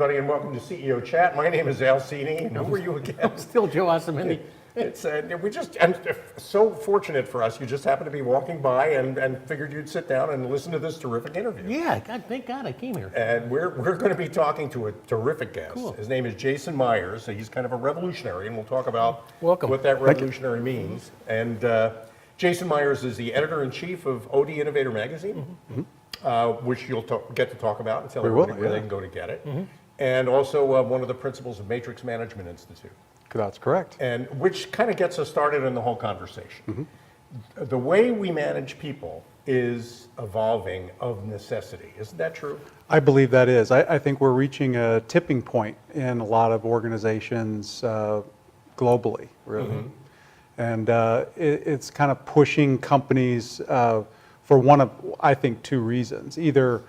everybody, and welcome to CEO Chat. My name is Al Cini, and who are you again? I'm still Joe Asamini. And so fortunate for us, you just happened to be walking by and figured you'd sit down and listen to this terrific interview. Yeah, God, thank God I came here. And we're going to be talking to a terrific guest. Cool. His name is Jason Myers. He's kind of a revolutionary, and we'll talk about Welcome. what that revolutionary means. And Jason Myers is the editor-in-chief of ODInnovator magazine, which you'll get to talk about and tell everybody where they can go to get it. And also one of the principals of Matrix Management Institute. That's correct. And which kind of gets us started in the whole conversation. The way we manage people is evolving of necessity. Isn't that true? I believe that is. I think we're reaching a tipping point in a lot of organizations globally, really. And it's kind of pushing companies for one of, I think, two reasons. Either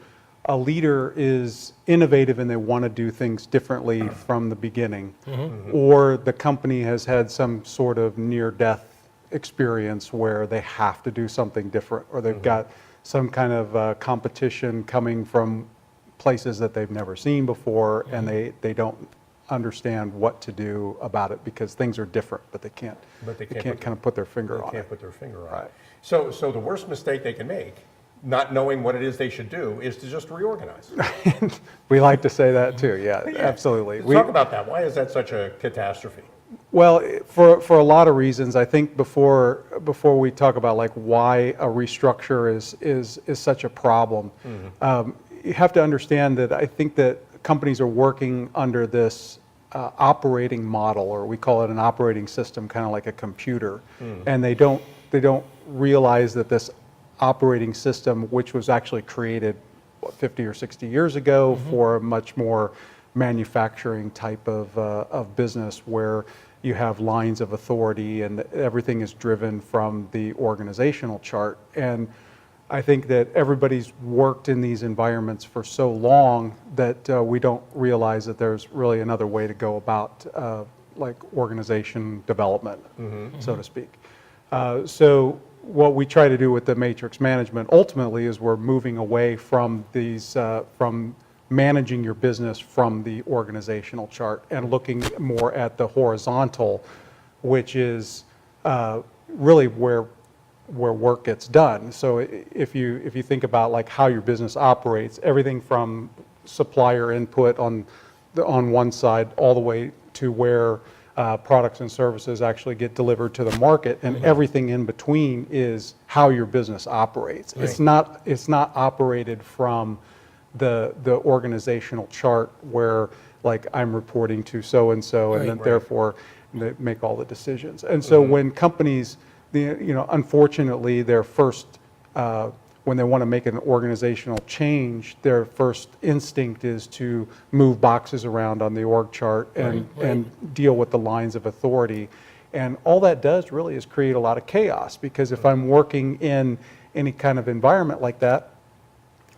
a leader is innovative and they want to do things differently from the beginning, or the company has had some sort of near-death experience where they have to do something different, or they've got some kind of competition coming from places that they've never seen before, and they don't understand what to do about it because things are different, but they can't kind of put their finger on it. They can't put their finger on it. So the worst mistake they can make, not knowing what it is they should do, is to just reorganize. We like to say that too, yeah. Absolutely. Talk about that. Why is that such a catastrophe? Well, for a lot of reasons. I think before we talk about like why a restructure is such a problem, you have to understand that I think that companies are working under this operating model, or we call it an operating system, kind of like a computer, and they don't realize that this operating system, which was actually created 50 or 60 years ago for a much more manufacturing type of business, where you have lines of authority and everything is driven from the organizational chart. And I think that everybody's worked in these environments for so long that we don't realize that there's really another way to go about like organization development, so to speak. So what we try to do with the matrix management ultimately is we're moving away from these, from managing your business from the organizational chart and looking more at the horizontal, which is really where work gets done. So if you think about like how your business operates, everything from supplier input on one side all the way to where products and services actually get delivered to the market, and everything in between is how your business operates. Right. It's not operated from the organizational chart where like I'm reporting to so and so, and then therefore they make all the decisions. And so when companies, unfortunately, their first when they want to make an organizational change, their first instinct is to move boxes around on the org chart and deal with the lines of authority. And all that does really is create a lot of chaos, because if I'm working in any kind of environment like that,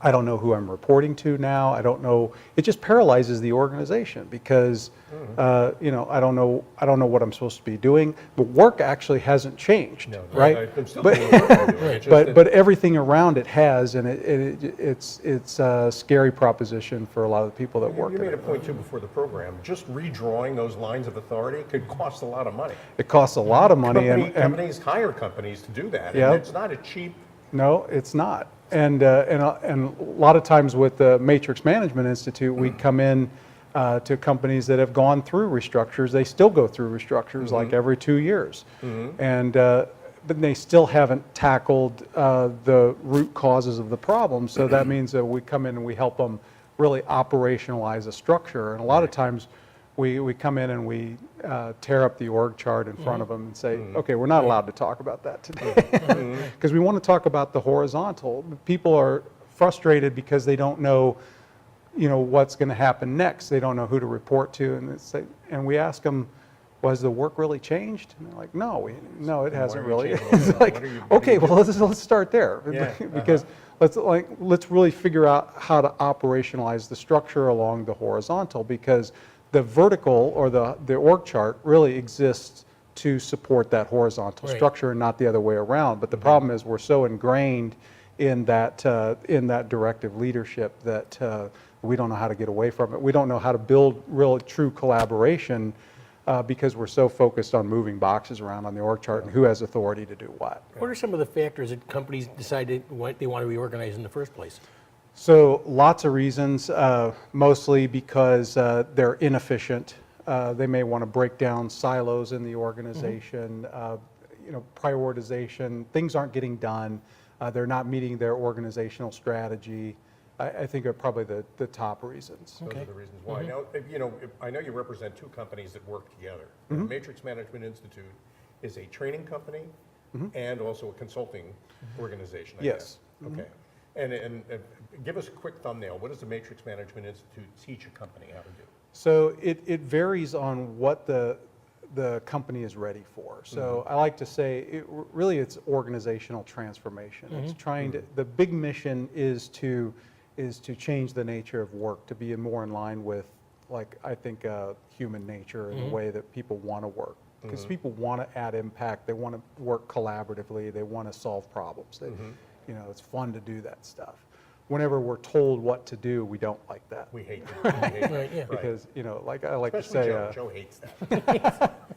I don't know who I'm reporting to now. I don't know. It just paralyzes the organization because, I don't know what I'm supposed to be doing. But work actually hasn't changed, right? I'm still doing what I'm doing. But everything around it has, and it's a scary proposition for a lot of the people that work. You made a point too before the program. Just redrawing those lines of authority could cost a lot of money. It costs a lot of money, companies hire companies to do that. And it's not a cheap. No, it's not. And a lot of times with the Matrix Management Institute, we come in to companies that have gone through restructures. They still go through restructures like every 2 years. And but they still haven't tackled the root causes of the problem. So that means that we come in and we help them really operationalize a structure. And a lot of times we come in and we tear up the org chart in front of them and say, okay, we're not allowed to talk about that today, because we want to talk about the horizontal. People are frustrated because they don't know, what's going to happen next. They don't know who to report to, and we ask them, has the work really changed? And they're like, no, it hasn't really. It's like, okay, well, let's start there, because let's really figure out how to operationalize the structure along the horizontal, because the vertical or the org chart really exists to support that horizontal structure and not the other way around. But the problem is we're so ingrained in that directive leadership that We don't know how to get away from it. We don't know how to build real true collaboration because we're so focused on moving boxes around on the org chart and who has authority to do what. What are some of the factors that companies decided what they want to reorganize in the first place? So lots of reasons, mostly because they're inefficient. They may want to break down silos in the organization, prioritization. Things aren't getting done. They're not meeting their organizational strategy. I think are probably the top reasons. Those are the reasons why. Now, I know you represent two companies that work together. Matrix Management Institute is a training company and also a consulting organization, I guess. Okay. And give us a quick thumbnail. What does the Matrix Management Institute teach a company how to do? So it varies on what the company is ready for. So I like to say, really it's organizational transformation. It's trying to, the big mission is to change the nature of work, to be more in line with, like, I think, human nature and the way that people want to work. Because people want to add impact, they want to work collaboratively, they want to solve problems. They, it's fun to do that stuff. Whenever we're told what to do, we don't like that. We hate it. Right, yeah. Because, like I like Especially to Joe. say, Joe hates that.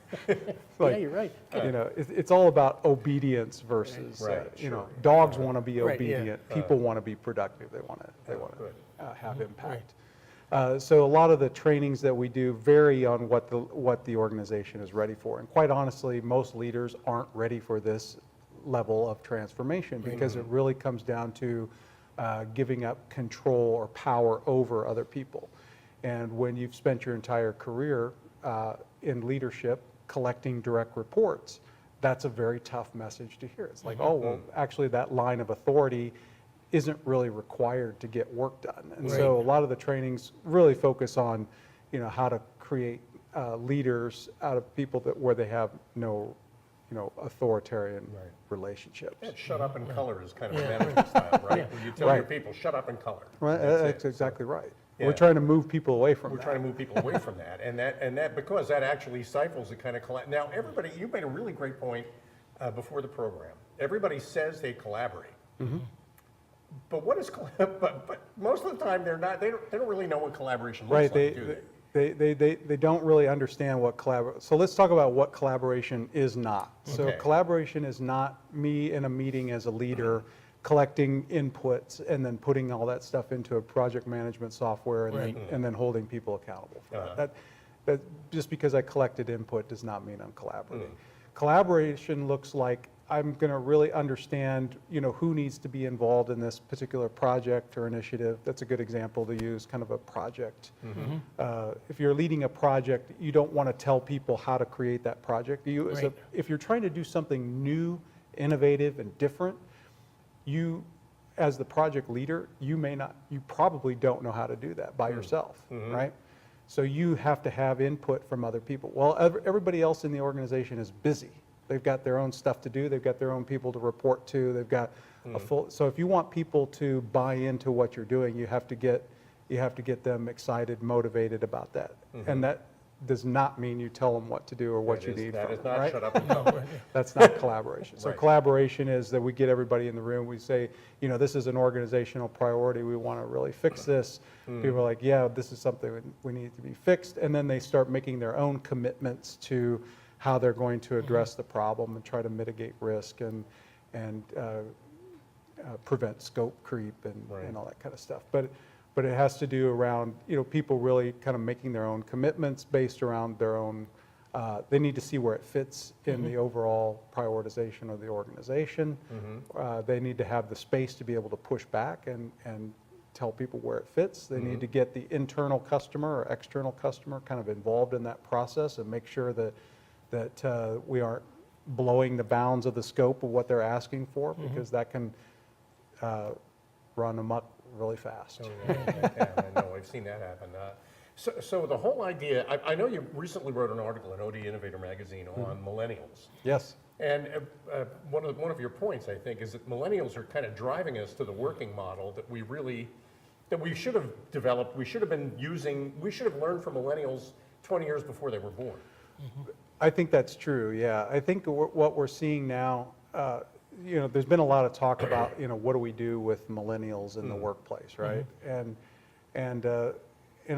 like, Yeah, you're right. it's all about obedience versus, Right, sure. dogs want to be Right, yeah. obedient, people want to be productive, they want good. to have impact. So a lot of the trainings that we do vary on what the organization is ready for. And quite honestly, most leaders aren't ready for this level of transformation because it really comes down to giving up control or power over other people. And when you've spent your entire career in leadership collecting direct reports, that's a very tough message to hear. It's like, oh, well, actually that line of authority isn't really required to get work done. And so a lot of the trainings really focus on, how to create leaders out of people where they have no, authoritarian relationships. Yeah, shut up and color is kind of a management style, right? Where you tell your people, shut up and color. Right, that's exactly right. Yeah. We're trying to move people away from that. We're trying to move people away from that, and that because that actually stifles the kind of now everybody. You made a really great point before the program. Everybody says they collaborate, but what is but most of the time they're not. They don't really know what collaboration looks like, do they? They don't really understand what collaboration. So let's talk about what collaboration is not. So Okay. collaboration is not me in a meeting as a leader collecting inputs and then putting all that stuff into a project management software and, then, and then holding people accountable for that. That just because I collected input does not mean I'm collaborating. Collaboration looks like I'm going to really understand, who needs to be involved in this particular project or initiative. That's a good example to use, kind of a project. If you're leading a project, you don't want to tell people how to create that project. If you're trying to do something new, innovative, and different, you, as the project leader, you probably don't know how to do that by yourself, right? So you have to have input from other people. Well, everybody else in the organization is busy. They've got their own stuff to do. They've got their own people to report to. They've got so if you want people to buy into what you're doing, you have to get them excited, motivated about that. And that does not mean you tell them what to do or what you need That from is them, not right? shut up and color. That's not collaboration. So Right. collaboration is that we get everybody in the room, we say, this is an organizational priority, we want to really fix this. People are like, yeah, this is something we need to be fixed. And then they start making their own commitments to how they're going to address the problem and try to mitigate risk and prevent scope creep and all that kind of stuff. But it has to do around, people really kind of making their own commitments based around their own, they need to see where it fits in the overall prioritization of the organization. They need to have the space to be able to push back and tell people where it fits. They need to get the internal customer or external customer kind of involved in that process and make sure that we aren't blowing the bounds of the scope of what they're asking for, because that can run amok really fast. Oh, yeah, I know, I've seen that happen. So the whole idea, I know you recently wrote an article in ODInnovator magazine on millennials. Yes. And one of your points, I think, is that millennials are kind of driving us to the working model that we should have developed, we should have learned from millennials 20 years before they were born. I think that's true, yeah. I think what we're seeing now, there's been a lot of talk about, what do we do with millennials in the workplace, right? And And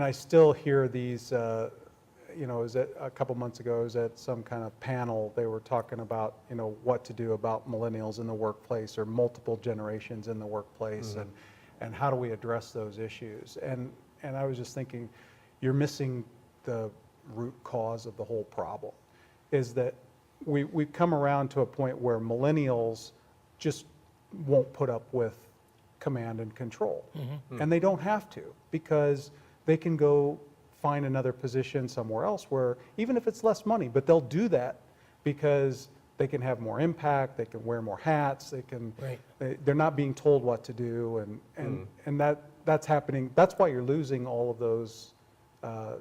I still hear these, you know, a couple months ago, I was at some kind of panel, they were talking about, you know, what to do about millennials in the workplace or multiple generations in the workplace, and how do we address those issues. And I was just thinking, you're missing the root cause of the whole problem, is that we've come around to a point where millennials just won't put up with command and control. And they don't have to, because they can go find another position somewhere else where, even if it's less money, but they'll do that because they can have more impact, they can wear more hats, they can, they're not being told what to do, and that's happening. That's why you're losing all of those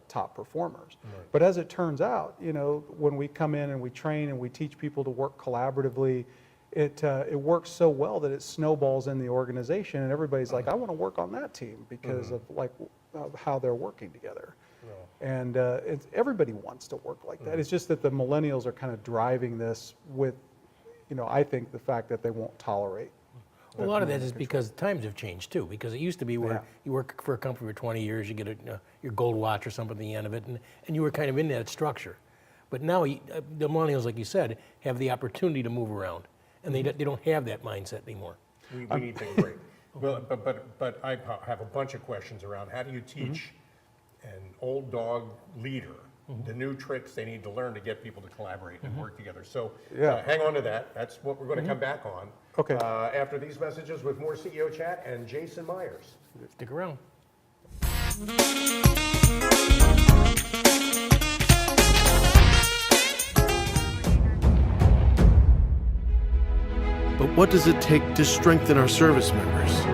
top performers. But as it turns out, you know, when we come in and we train and we teach people to work collaboratively, it works so well that it snowballs in the organization, and everybody's like, I want to work on that team because of how they're working together. And everybody wants to work like that. It's just that the millennials are kind of driving this with, you know, I think the fact that they won't tolerate. Well, a lot of that is because times have changed too, because it used to be where you work for a company for 20 years, you get your gold watch or something at the end of it, and you were kind of in that structure. But now the millennials, like you said, have the opportunity to move around, and they don't have that mindset anymore. We need to agree. Well, but I have a bunch of questions around how do you teach an old dog leader the new tricks they need to learn to get people to collaborate and work together. So hang on to that. That's what we're going to come back on. Okay. After these messages with more CEO Chat and Jason Myers. Stick around. But what does it take to strengthen our service members?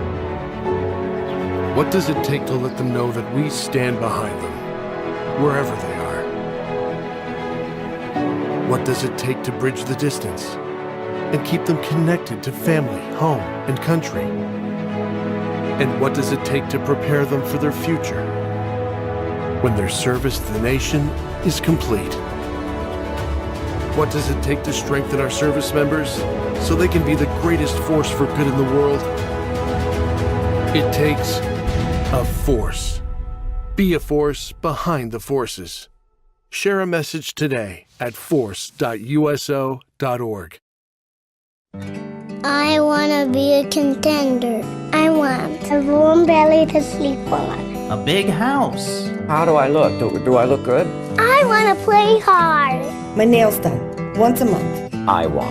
What does it take to let them know that we stand behind them, wherever they are? What does it take to bridge the distance and keep them connected to family, home, and country? And what does it take to prepare them for their future when their service to the nation is complete? What does it take to strengthen our service members so they can be the greatest force for good in the world? It takes a force. Be a force behind the forces. Share a message today at force.uso.org. I want to be a contender. I want a warm belly to sleep on. A big house. How do I look? Do I look good? I want to play hard. My nails done once a month. I want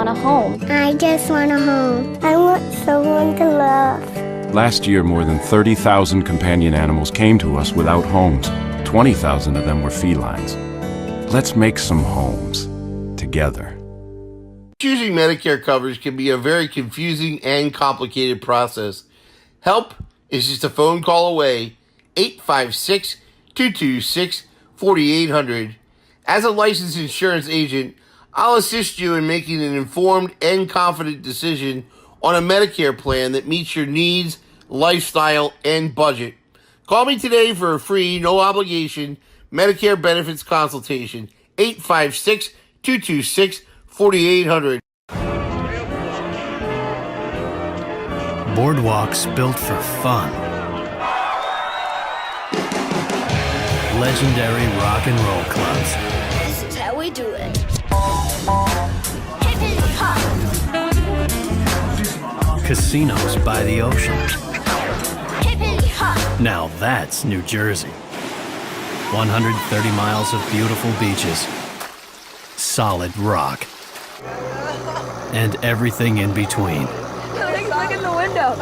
a home. I just want a home. I want someone to love. Last year, more than 30,000 companion animals came to us without homes. 20,000 of them were felines. Let's make some homes together. Choosing Medicare coverage can be a very confusing and complicated process. Help is just a phone call away, 856-226-4800. As a licensed insurance agent, I'll assist you in making an informed and confident decision on a Medicare plan that meets your needs, lifestyle, and budget. Call me today for a free, no-obligation Medicare benefits consultation, 856-226-4800. Boardwalks built for fun. Legendary rock and roll clubs. This is how we do it. Casinos by the ocean. Now that's New Jersey. 130 miles of beautiful beaches. Solid rock. And everything in between. Look in the window.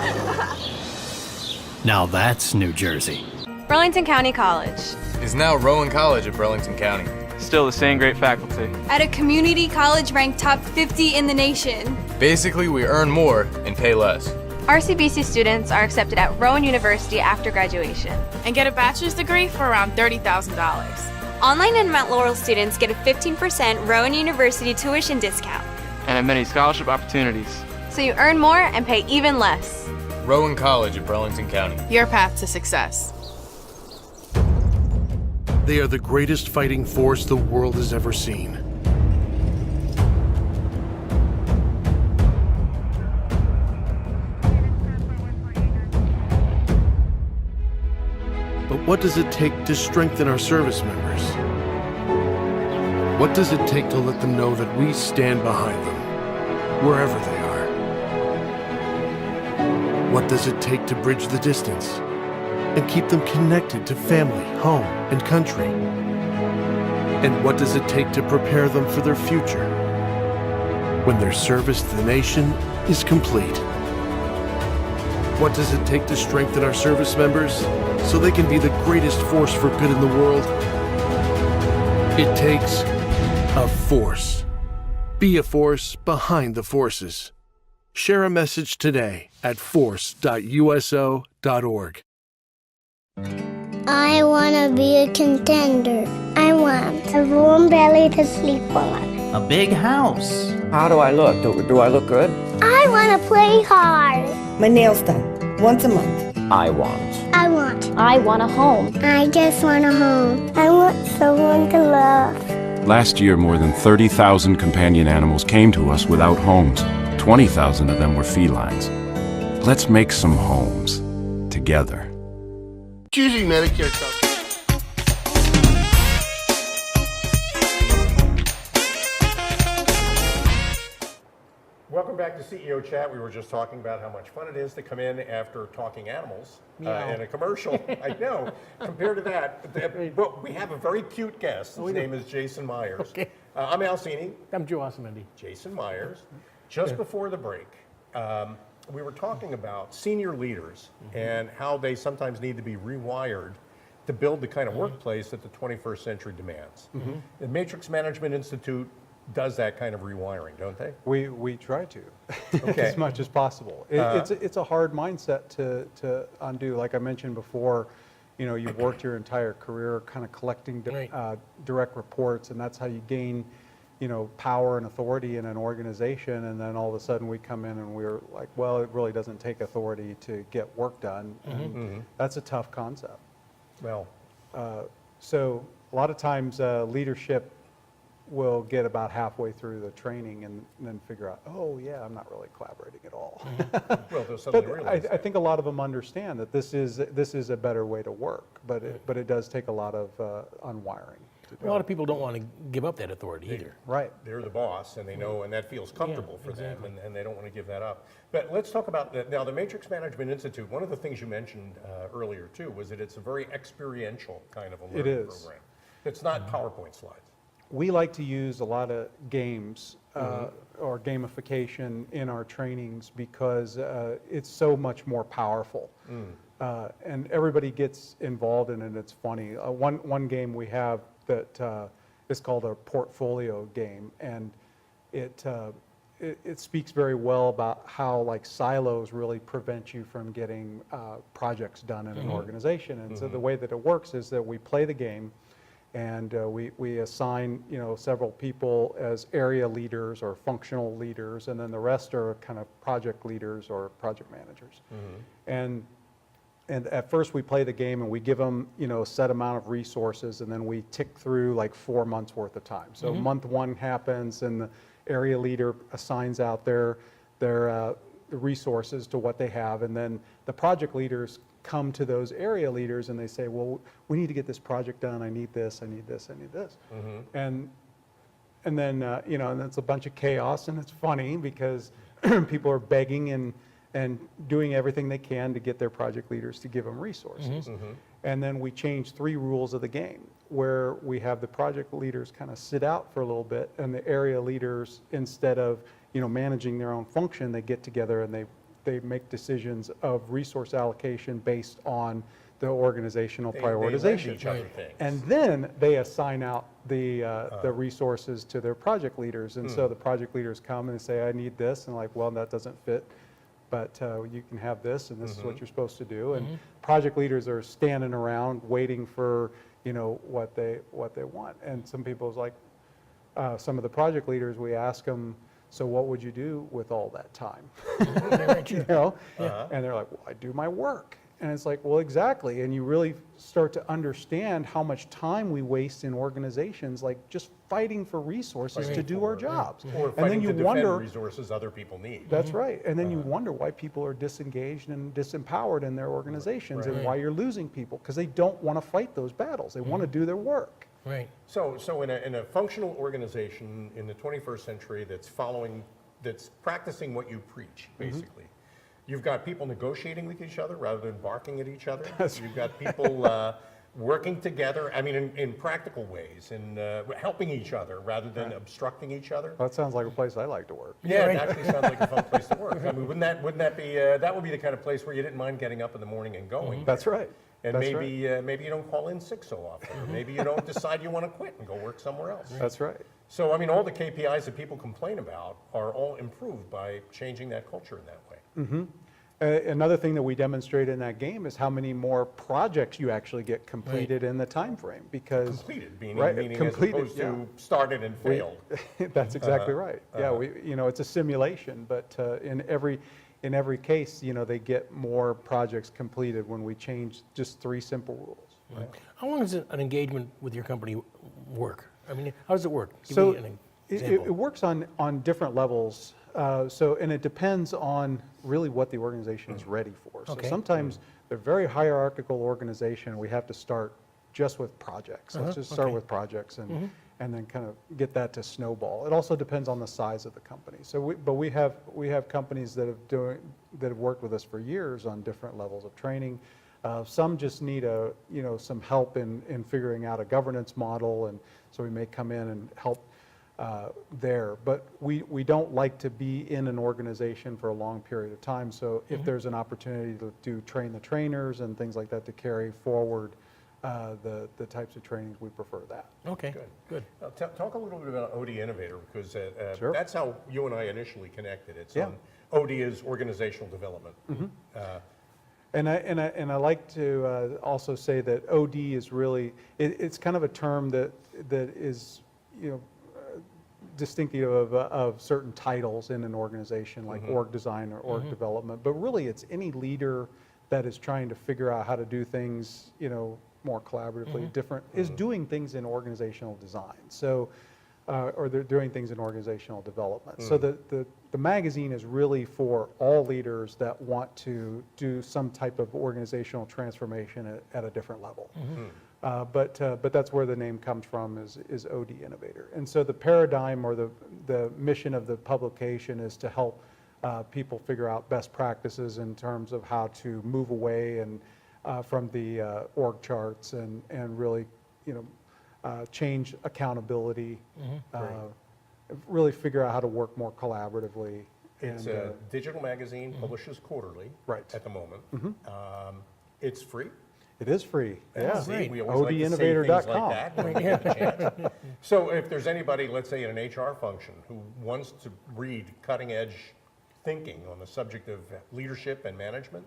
Now that's New Jersey. Burlington County College. Is now Rowan College of Burlington County. Still the same great faculty. At a community college ranked top 50 in the nation. Basically, we earn more and pay less. RCBC students are accepted at Rowan University after graduation. And get a bachelor's degree for around $30,000. Online and Mount Laurel students get a 15% Rowan University tuition discount. And have many scholarship opportunities. So you earn more and pay even less. Rowan College of Burlington County. Your path to success. They are the greatest fighting force the world has ever seen. what does it take to strengthen our service members? What does it take to let them know that we stand behind them, wherever they are? What does it take to bridge the distance and keep them connected to family, home, and country? And what does it take to prepare them for their future when their service to the nation is complete? What does it take to strengthen our service members so they can be the greatest force for good in the world? It takes a force. Be a force behind the forces. Share a message today at force.uso.org. I want to be a contender. I want a warm belly to sleep on. A big house. How do I look? Do I look good? I want to play hard. My nails done once a month. I want. I want a home. I just want a home. I want someone to love. Last year, more than 30,000 companion animals came to us without homes. 20,000 of them were felines. Let's make some homes together. Choosing Medicare coverage. Welcome back to CEO Chat. We were just talking about how much fun it is to come in after talking animals in a commercial. I know. Compared to that, but we have a very cute guest. His name is Jason Myers. Okay. I'm Al Cini. I'm Joe Osamendi. Jason Myers. Just before the break, we were talking about senior leaders and how they sometimes need to be rewired to build the kind of workplace that the 21st century demands. The Matrix Management Institute does that kind of rewiring, don't they? We try to, Okay. as much as possible. It's a hard mindset to undo. Like I mentioned before, you've worked your entire career kind of collecting direct reports, and that's how you gain, power and authority in an organization. And then all of a sudden we come in and we're like, well, it really doesn't take authority to get work done. And that's a tough concept. Well, so a lot of times leadership will get about halfway through the training and then figure out, oh yeah, I'm not really collaborating at all. well, they'll suddenly But realize I think a lot of them understand that this is a better way to work, but it does take a lot of unwiring. A lot of people don't want to give up that authority either. Right. They're the boss, and they know, and that feels comfortable for them, and they don't want to give that up. But let's talk about now the Matrix Management Institute. One of the things you mentioned earlier too was that it's a very experiential kind of a learning program. It's not PowerPoint slides. We like to use a lot of games or gamification in our trainings because it's so much more powerful. And everybody gets involved in it, and it's funny. One game we have that is called a portfolio game, and it speaks very well about how like silos really prevent you from getting projects done in an organization. And so the way that it works is that we play the game, and we assign several people as area leaders or functional leaders, and then the rest are kind of project leaders or project managers. And at first we play the game and we give them a set amount of resources, and then we tick through like 4 months worth of time. So month one happens, and the area leader assigns out their resources to what they have, and then the project leaders come to those area leaders and they say, well, we need to get this project done. I need this, I need this, I need this. And then, and it's a bunch of chaos, and it's funny because people are begging and doing everything they can to get their project leaders to give them resources. And then we change 3 rules of the game, where we have the project leaders kind of sit out for a little bit, and the area leaders, instead of managing their own function, they get together and they make decisions of resource allocation based on the organizational prioritization. And then they assign out the resources to their project leaders. And so the project leaders come and they say, I need this. And like, well, that doesn't fit, but you can have this, and this is what you're supposed to do. And project leaders are standing around waiting for what they want. And some people's like, some of the project leaders, we ask them, so what would you do with all that time? And they're like, well, I do my work. And it's like, well, exactly. And you really start to understand how much time we waste in organizations, like just fighting for resources to do our jobs. Or And fighting then you to wonder, defend resources other people need. that's right. And then you wonder why people are disengaged and disempowered in their organizations and why you're losing people, because they don't want to fight those battles. They want to do their work. Right. So in a functional organization in the 21st century that's practicing what you preach, basically, you've got people negotiating with each other rather than barking at each other. You've got people working together, I mean, in practical ways, and helping each other rather than obstructing each other. That sounds like a place I like to work. Yeah, it actually sounds like a fun place to work. I mean, wouldn't that be, that would be the kind of place where you didn't mind getting up in the morning and going. That's right. And That's maybe you don't call in sick so often. Or maybe you don't decide you want to quit and go work somewhere else. That's right. So, I mean, all the KPIs that people complain about are all improved by changing that culture in that way. Another thing that we demonstrate in that game is how many more projects you actually get completed in the time frame, because Completed, meaning as opposed to started and failed. That's exactly right. Yeah, it's a simulation, but in every case, they get more projects completed when we change just 3 simple rules. Right. How long does an engagement with your company work? I mean, how does it work? Give So me an it example. works on different levels. And it depends on really what the organization is ready for. So sometimes they're very hierarchical organization. We have to start just with projects. Let's just start with projects and then kind of get that to snowball. It also depends on the size of the company. So we have companies that have worked with us for years on different levels of training. Some just need some help in figuring out a governance model, and so we may come in and help there. But we don't like to be in an organization for a long period of time. So if there's an opportunity to train the trainers and things like that to carry forward the types of trainings, we prefer that. Okay, good. Now, talk a little bit about ODInnovator, because Sure. that's how you and I initially connected. It's on OD is organizational development. And I like to also say that OD is really, it's kind of a term that is, distinctive of certain titles in an organization, like org design or org development, but really it's any leader that is trying to figure out how to do things, more collaboratively, different, is doing things in organizational design. So, or they're doing things in organizational development. So the magazine is really for all leaders that want to do some type of organizational transformation at a different level. But that's where the name comes from, is ODInnovator. And so the paradigm or the mission of the publication is to help people figure out best practices in terms of how to move away and from the org charts and really, change accountability, really figure out how to work more collaboratively. It's a digital magazine, publishes quarterly at the moment. It's free. It is free. Yeah. See, we always like to say things like that when we get the chance. So if there's anybody, let's say in an HR function, who wants to read cutting-edge thinking on the subject of leadership and management,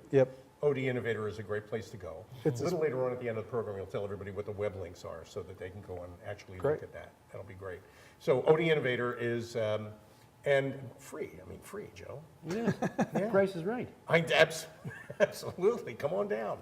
ODInnovator is a great place to go. A little later on at the end of the program, we'll tell everybody what the web links are so that they can go and actually look at that. That'll be great. So ODInnovator is, and free. I mean, free, Joe. Yeah, Price is right. Absolutely. Come on down.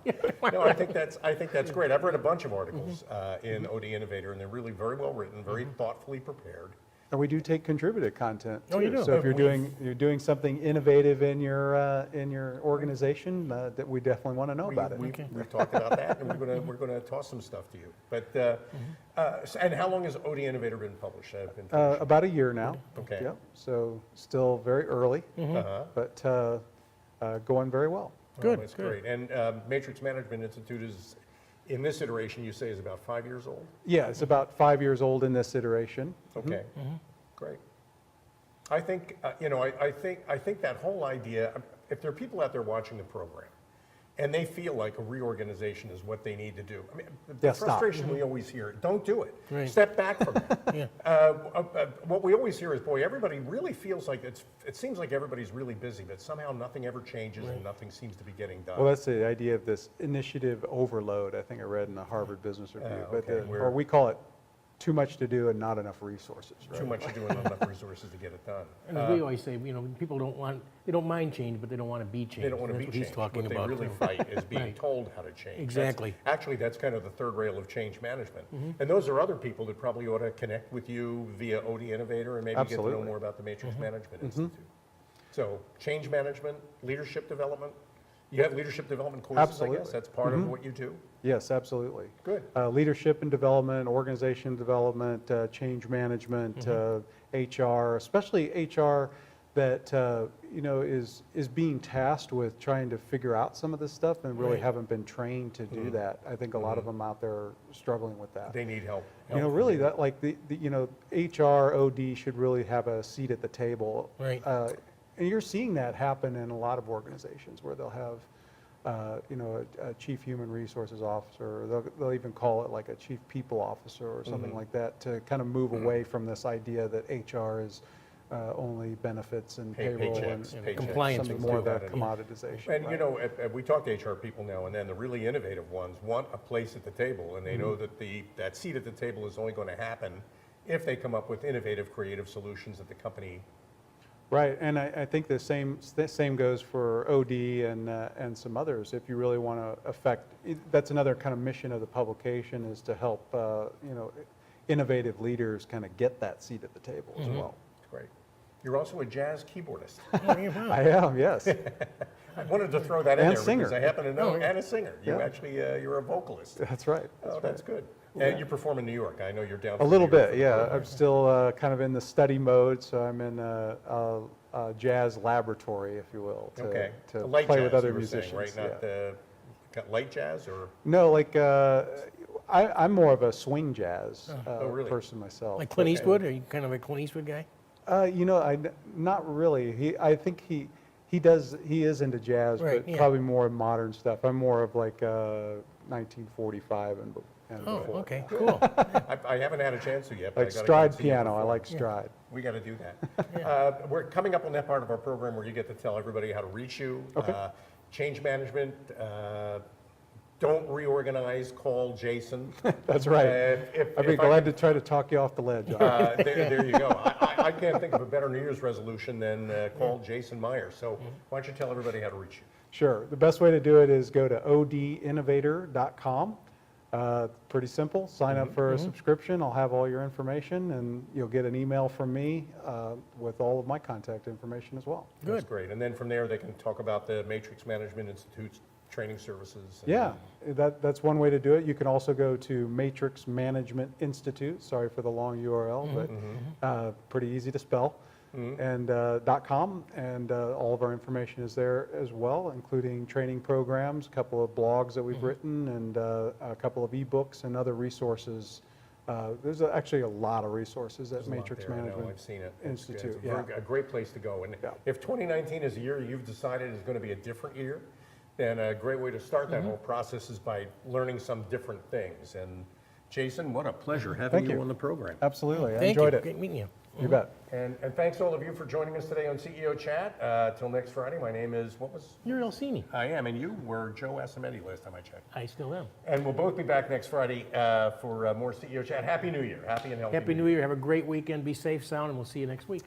No, I think that's great. I've read a bunch of articles in ODInnovator, and they're really very well written, very thoughtfully prepared. And we do take contributed content too. Oh, you do? So if you're doing something innovative in your organization, that we definitely want to know about it. We've talked about that, and we're going to toss some stuff to you. But and how long has ODInnovator been published? About a year now. Okay. Yep. So still very early, but going very well. Good. That's great. And Matrix Management Institute is, in this iteration, you say is about 5 years old? Yeah, it's about 5 years old in this iteration. Okay, great. I think, I think that whole idea, if there are people out there watching the program, and they feel like a reorganization is what they need to do. I mean, the frustration we always hear, don't do it. Right. Step back from it. What we always hear is, boy, everybody really feels like it seems like everybody's really busy, but somehow nothing ever changes and nothing seems to be getting done. Well, that's the idea of this initiative overload, I think I read in the Harvard Business Review. Or we call it too much to do and not enough resources, right? Too much to do and not enough resources to get it done. And as we always say, people they don't mind change, but they don't want to be changed. They don't want to be That's what changed. he's talking What about. they really fight is being told how to change. Exactly. That's kind of the third rail of change management. Mm-hmm. And those are other people that probably ought to connect with you via ODInnovator and maybe get to know Absolutely. more about the Matrix Mm-hmm. Management Institute. So change management, leadership development. You have leadership development courses, I Absolutely. guess? That's part of what you do? Yes, absolutely. Good. Leadership and development, organization development, change management, HR, especially HR that is being tasked with trying to figure out some of this stuff and really Right. haven't been trained to do that. I think a lot of them out there are struggling with that. They need help. Really, that like the HR, OD should really have a seat at the table. Right. And you're seeing that happen in a lot of organizations where they'll have, a chief human resources officer, or they'll even call it like a chief people officer or something like that to kind of move away from this idea that HR is only benefits and payroll and compliance something with more of a that. commoditization. And right? we talk to HR people now and then, the really innovative ones want a place at the table, and they know that that seat at the table is only going to happen if they come up with innovative, creative solutions that the company. Right, and I think the same goes for OD and some others. If you really want to affect, that's another kind of mission of the publication, is to help innovative leaders kind of get that seat at the table as well. Great. You're also a jazz keyboardist. I am, yes. I wanted to throw that in And there singer. because I happen to know, and a singer. You Yeah. actually, you're a vocalist. That's right. That's good. And you perform in New York. I know you're down. A little bit, yeah. I'm still kind of in the study mode, so I'm in a jazz laboratory, if you will, to Light play jazz, with other you were saying, musicians. right? Not got light jazz or. No, like I'm more of a swing jazz really? person myself. Like Clint Eastwood? Are you kind of a Clint Eastwood guy? Not really. I think he is into jazz, Right, but yeah. probably more modern stuff. I'm more of like 1945 and Oh, before. okay, cool. I haven't had a chance to yet. But Like I gotta stride go see you piano. I perform. like stride. We got to do that. We're coming up on that part of our program where you get to tell everybody how to reach you. Okay. Change management. Don't reorganize. Call Jason. That's right. I'd be glad to try to talk you off the ledge. There you go. I can't think of a better New Year's resolution than call Jason Myers. So why don't you tell everybody how to reach you? Sure. The best way to do it is go to ODInnovator.com. Pretty simple. Sign up for a subscription. I'll have all your information, and you'll get an email from me with all of my contact information as well. Good. That's great. And then from there, they can talk about the Matrix Management Institute's training services. Yeah, that's one way to do it. You can also go to Matrix Management Institute. Sorry for the long URL, but pretty easy to spell. And .com, and all of our information is there as well, including training programs, a couple of blogs that we've written, and a couple of ebooks and other resources. There's actually a lot of resources at Matrix Management I've seen it. Institute. It's a great place to go. And if 2019 is a year you've decided is going to be a different year, then a great way to start that whole process is by learning some different things. And Jason, what a pleasure having you on the program. Absolutely, I Thank enjoyed you. it. Great meeting you. You bet. And thanks to all of you for joining us today on CEO Chat. Till next Friday, my name is, You're Elsini. I am, and you were Joe Asametti last time I checked. I still am. And we'll both be back next Friday for more CEO Chat. Happy New Year. Happy and healthy. Happy New Year. Have a great weekend. Be safe, sound, and we'll see you next week.